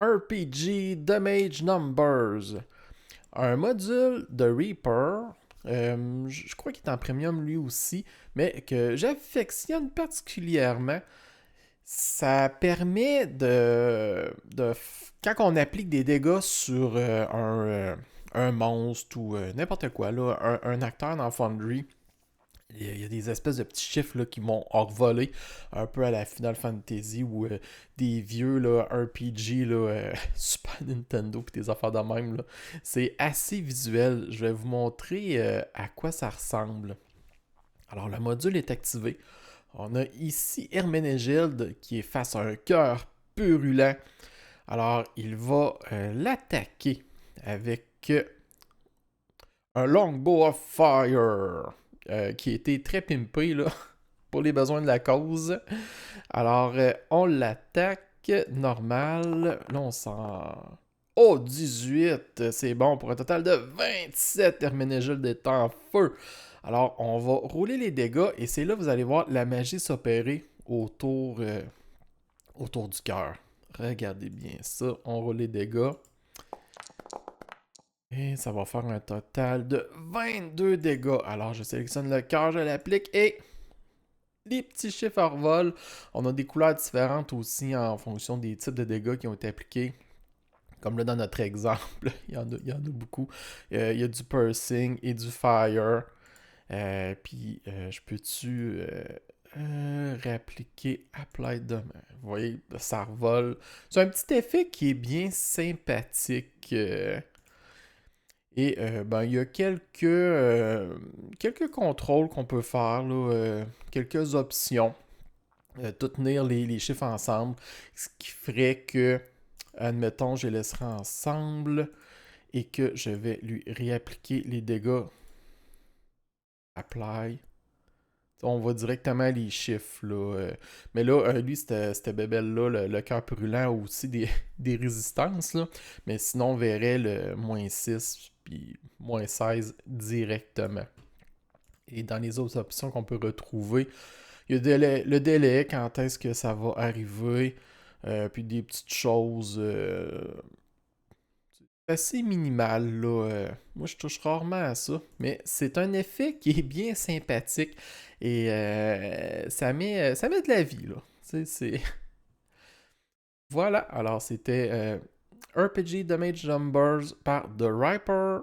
RPG Damage Numbers. Un module de Reaper. Je crois qu'il est en premium lui aussi, mais que j'affectionne particulièrement. Ça permet quand on applique des dégâts sur un monstre ou n'importe quoi, là, un acteur dans Foundry, il y a des espèces de petits chiffres là, qui vont envoler un peu à la Final Fantasy ou des vieux là, RPG là, Super Nintendo et des affaires de même. Là. C'est assez visuel. Je vais vous montrer à quoi ça ressemble. Alors, le module est activé. On a ici Herménégilde qui est face à un cœur purulent. Alors, il va l'attaquer avec un Longbow of Fire qui a été très pimpé là, pour les besoins de la cause. Alors, on l'attaque normal. Là, on s'en... Oh, 18! C'est bon pour un total de 27. Herménégilde est en feu. Alors, on va rouler les dégâts et c'est là que vous allez voir la magie s'opérer autour du cœur. Regardez bien ça. On roule les dégâts. Et ça va faire un total de 22 dégâts. Alors, je sélectionne le cœur, je l'applique et les petits chiffres revolent. On a des couleurs différentes aussi en fonction des types de dégâts qui ont été appliqués. Comme là dans notre exemple, il y en a beaucoup. Il y a du piercing et du fire. Puis, je peux-tu réappliquer Apply Demain? Vous voyez, ça revole. C'est un petit effet qui est bien sympathique. Et ben, il y a quelques contrôles qu'on peut faire, là, quelques options. Tout tenir les chiffres ensemble. Ce qui ferait que, admettons, je les laisserai ensemble et que je vais lui réappliquer les dégâts. Apply. On voit directement les chiffres. Là. Mais là, lui, cette bébelle-là, le cœur brûlant, a aussi des résistances. Là. Mais sinon, on verrait le -6 puis -16 directement. Et dans les autres options qu'on peut retrouver, il y a le délai, quand est-ce que ça va arriver. Puis des petites choses assez minimales. Là. Moi, je touche rarement à ça. Mais c'est un effet qui est bien sympathique. Et ça met de la vie, là. C'est... Voilà, alors c'était RPG Damage Numbers par The Riper.